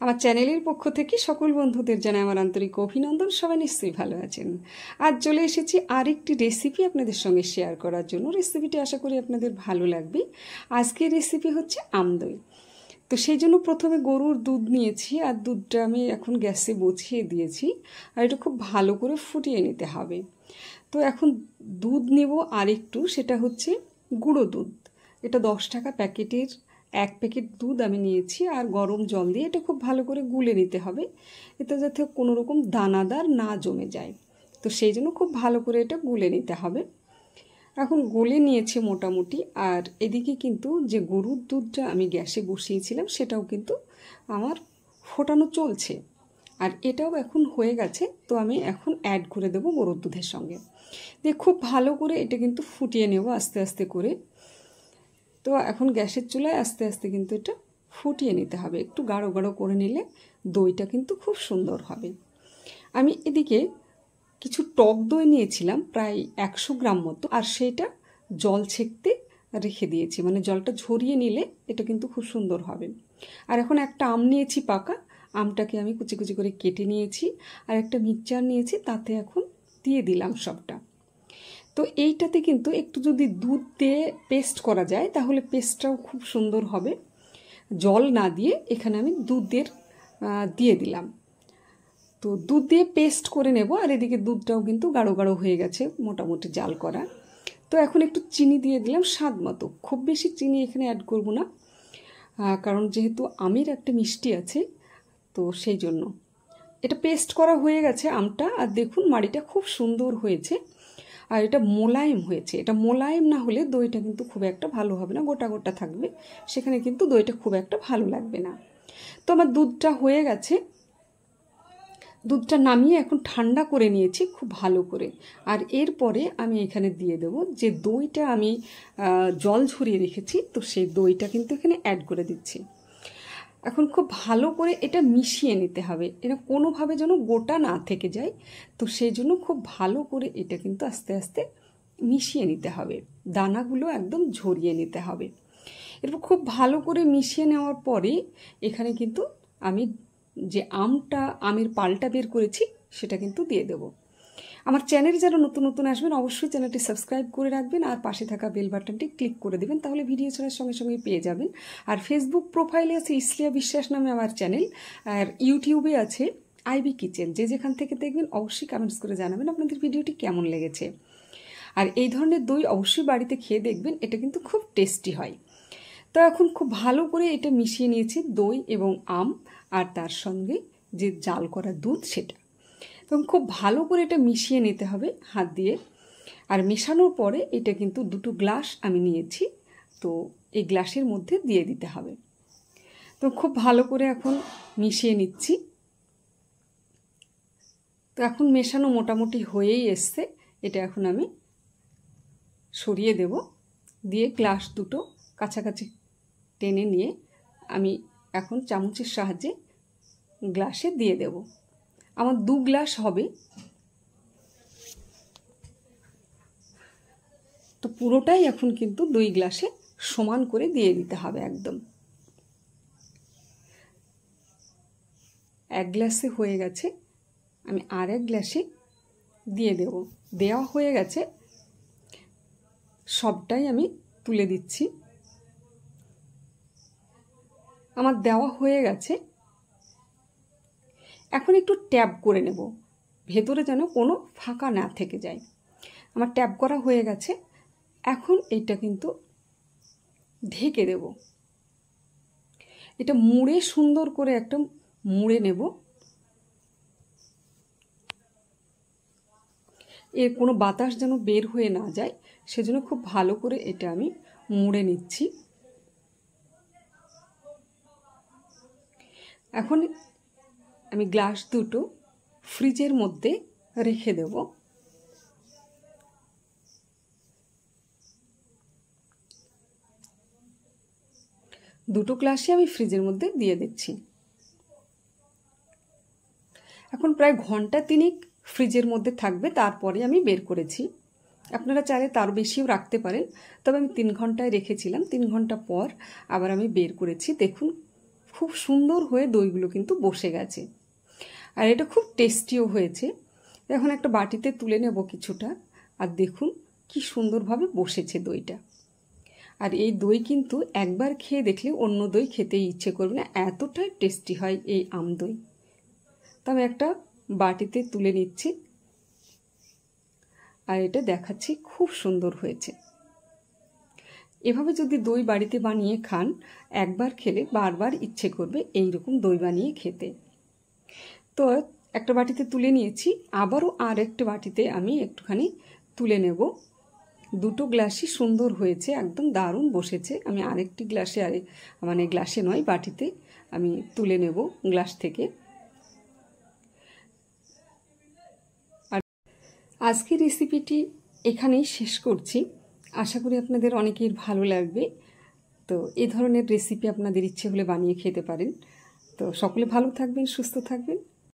আমার চ্যানেলের পক্ষ থেকে সকল বন্ধুদের জানাই আমার আন্তরিক অভিনন্দন। সবাই নিশ্চয়ই ভালো আছেন। আজ চলে এসেছি আরেকটি রেসিপি আপনাদের সঙ্গে শেয়ার করার জন্য। রেসিপিটি আশা করি আপনাদের ভালো লাগবে। আজকের রেসিপি হচ্ছে আমদই। তো সেই জন্য প্রথমে গরুর দুধ নিয়েছি, আর দুধটা আমি এখন গ্যাসে বসিয়ে দিয়েছি, আর এটা খুব ভালো করে ফুটিয়ে নিতে হবে। তো এখন দুধ নেব আরেকটু, সেটা হচ্ছে গুঁড়ো দুধ। এটা 10 টাকা প্যাকেটের 1 প্যাকেট দুধ আমি নিয়েছি, আর গরম জল দিয়ে এটা খুব ভালো করে গুলে নিতে হবে, এতে যাতে কোনো রকম দানাদার না জমে যায়। তো সেই জন্য খুব ভালো করে এটা গুলে নিতে হবে। এখন গলে নিয়েছি মোটামুটি। আর এদিকে কিন্তু যে গরুর দুধটা আমি গ্যাসে বসিয়েছিলাম সেটাও কিন্তু আমার ফোটানো চলছে, আর এটাও এখন হয়ে গেছে। তো আমি এখন অ্যাড করে দেবো গরুর দুধের সঙ্গে দিয়ে খুব ভালো করে এটা কিন্তু ফুটিয়ে নেব আস্তে আস্তে করে। তো এখন গ্যাসের চুলায় আস্তে আস্তে কিন্তু এটা ফুটিয়ে নিতে হবে, একটু গাঢ় গাঢ় করে নিলে দইটা কিন্তু খুব সুন্দর হবে। আমি এদিকে কিছু টক দই নিয়েছিলাম প্রায় 100 গ্রাম মতো, আর সেটা জল ছেঁকতে রেখে দিয়েছি, মানে জলটা ঝরিয়ে নিলে এটা কিন্তু খুব সুন্দর হবে। আর এখন একটা আম নিয়েছি পাকা, আমটাকে আমি কুচি কুচি করে কেটে নিয়েছি, আর একটা মিক্সচার নিয়েছি, তাতে এখন দিয়ে দিলাম সবটা। তো এইটাতে কিন্তু একটু যদি দুধ দিয়ে পেস্ট করা যায় তাহলে পেস্টটাও খুব সুন্দর হবে। জল না দিয়ে এখানে আমি দুধের দিয়ে দিলাম। তো দুধ দিয়ে পেস্ট করে নেব, আর এদিকে দুধটাও কিন্তু গাঢ় গাঢ় হয়ে গেছে, মোটামুটি জাল করা। তো এখন একটু চিনি দিয়ে দিলাম স্বাদ মতো, খুব বেশি চিনি এখানে অ্যাড করব না, কারণ যেহেতু আমের একটা মিষ্টি আছে, তো সেই জন্য। এটা পেস্ট করা হয়ে গেছে আমটা, আর দেখুন মাড়িটা খুব সুন্দর হয়েছে, আর এটা মোলায়েম হয়েছে। এটা মোলায়েম না হলে দইটা কিন্তু খুব একটা ভালো হবে না, গোটা গোটা থাকবে, সেখানে কিন্তু দইটা খুব একটা ভালো লাগবে না। তো আমার দুধটা হয়ে গেছে, দুধটা নামিয়ে এখন ঠান্ডা করে নিয়েছি খুব ভালো করে। আর এরপরে আমি এখানে দিয়ে দেবো যে দইটা আমি জল ঝরিয়ে রেখেছি, তো সেই দইটা কিন্তু এখানে অ্যাড করে দিচ্ছি। এখন খুব ভালো করে এটা মিশিয়ে নিতে হবে, এটা কোনোভাবে যেন গোটা না থেকে যায়। তো সেই জন্য খুব ভালো করে এটা কিন্তু আস্তে আস্তে মিশিয়ে নিতে হবে, দানাগুলো একদম ঝরিয়ে নিতে হবে। এরপর খুব ভালো করে মিশিয়ে নেওয়ার পরে এখানে কিন্তু আমি যে আমের পালটা বের করেছি সেটা কিন্তু দিয়ে দেব। আমার চ্যানেলে যারা নতুন নতুন আসবেন অবশ্যই চ্যানেলটি সাবস্ক্রাইব করে রাখবেন, আর পাশে থাকা বেল বাটনটি ক্লিক করে দেবেন, তাহলে ভিডিও ছাড়ার সঙ্গে সঙ্গে পেয়ে যাবেন। আর ফেসবুক প্রোফাইলে আছে ইসলিয়া বিশ্বাস নামে আমার চ্যানেল, আর ইউটিউবে আছে আইবি কিচেন। যে যেখান থেকে দেখবেন অবশ্যই কমেন্টস করে জানাবেন আপনাদের ভিডিওটি কেমন লেগেছে। আর এই ধরনের দই অবশ্যই বাড়িতে খেয়ে দেখবেন, এটা কিন্তু খুব টেস্টি হয়। তো এখন খুব ভালো করে এটা মিশিয়ে নিয়েছি, দই এবং আম আর তার সঙ্গে যে জাল করা দুধ সেটা। এবং খুব ভালো করে এটা মিশিয়ে নিতে হবে হাত দিয়ে। আর মেশানোর পরে এটা কিন্তু 2 গ্লাস আমি নিয়েছি, তো এই গ্লাসের মধ্যে দিয়ে দিতে হবে। তো খুব ভালো করে এখন মিশিয়ে নিচ্ছি। তো এখন মেশানো মোটামুটি হয়েই এসছে, এটা এখন আমি সরিয়ে দেব, দিয়ে গ্লাস দুটো কাছাকাছি টেনে নিয়ে আমি এখন চামচের সাহায্যে গ্লাসে দিয়ে দেব। আমার 2 গ্লাস হবে, তো পুরোটাই এখন কিন্তু 2 গ্লাসে সমান করে দিয়ে দিতে হবে একদম। 1 গ্লাসে হয়ে গেছে, আমি আর 1 গ্লাসে দিয়ে দেব। দেওয়া হয়ে গেছে, সবটাই আমি তুলে দিচ্ছি। আমার দেওয়া হয়ে গেছে, এখন একটু ট্যাপ করে নেব, ভেতরে যেন কোনো ফাঁকা না থেকে যায়। আমার ট্যাপ করা হয়ে গেছে, এখন এইটা কিন্তু ঢেকে দেব। এটা মুড়ে সুন্দর করে একটা মুড়ে নেব, এর কোনো বাতাস যেন বের হয়ে না যায়, সেজন্য খুব ভালো করে এটা আমি মুড়ে নিচ্ছি। এখন আমি গ্লাস দুটো ফ্রিজের মধ্যে রেখে দেব। দুটো গ্লাসই আমি ফ্রিজের মধ্যে দিয়ে দিচ্ছি। এখন প্রায় ঘন্টা 3 ফ্রিজের মধ্যে থাকবে, তারপরে আমি বের করেছি। আপনারা চাইলে তার বেশিও রাখতে পারেন, তবে আমি 3 ঘন্টায় রেখেছিলাম। 3 ঘন্টা পর আবার আমি বের করেছি। দেখুন খুব সুন্দর হয়ে দইগুলো কিন্তু বসে গেছে, আর এটা খুব টেস্টিও হয়েছে। এখন একটা বাটিতে তুলে নেব কিছুটা, আর দেখুন কি সুন্দরভাবে বসেছে দইটা। আর এই দই কিন্তু একবার খেয়ে দেখলে অন্য দই খেতেই ইচ্ছে করবে না, এতটাই টেস্টি হয় এই আম দই। তো আমি একটা বাটিতে তুলে নিচ্ছি, আর এটা দেখাচ্ছি খুব সুন্দর হয়েছে। এভাবে যদি দই বাড়িতে বানিয়ে খান, একবার খেলে বারবার ইচ্ছে করবে এই রকম দই বানিয়ে খেতে। তো একটা বাটিতে তুলে নিয়েছি, আবারও আর একটা বাটিতে আমি একটুখানি তুলে নেব। দুটো গ্লাসই সুন্দর হয়েছে, একদম দারুণ বসেছে। আমি আরেকটি গ্লাসে গ্লাসে নয়, বাটিতে আমি তুলে নেব গ্লাস থেকে। আর আজকের রেসিপিটি এখানেই শেষ করছি। আশা করি আপনাদের অনেকের ভালো লাগবে। তো এই ধরনের রেসিপি আপনাদের ইচ্ছে হলে বানিয়ে খেতে পারেন। তো সকলে ভালো থাকবেন, সুস্থ থাকবেন।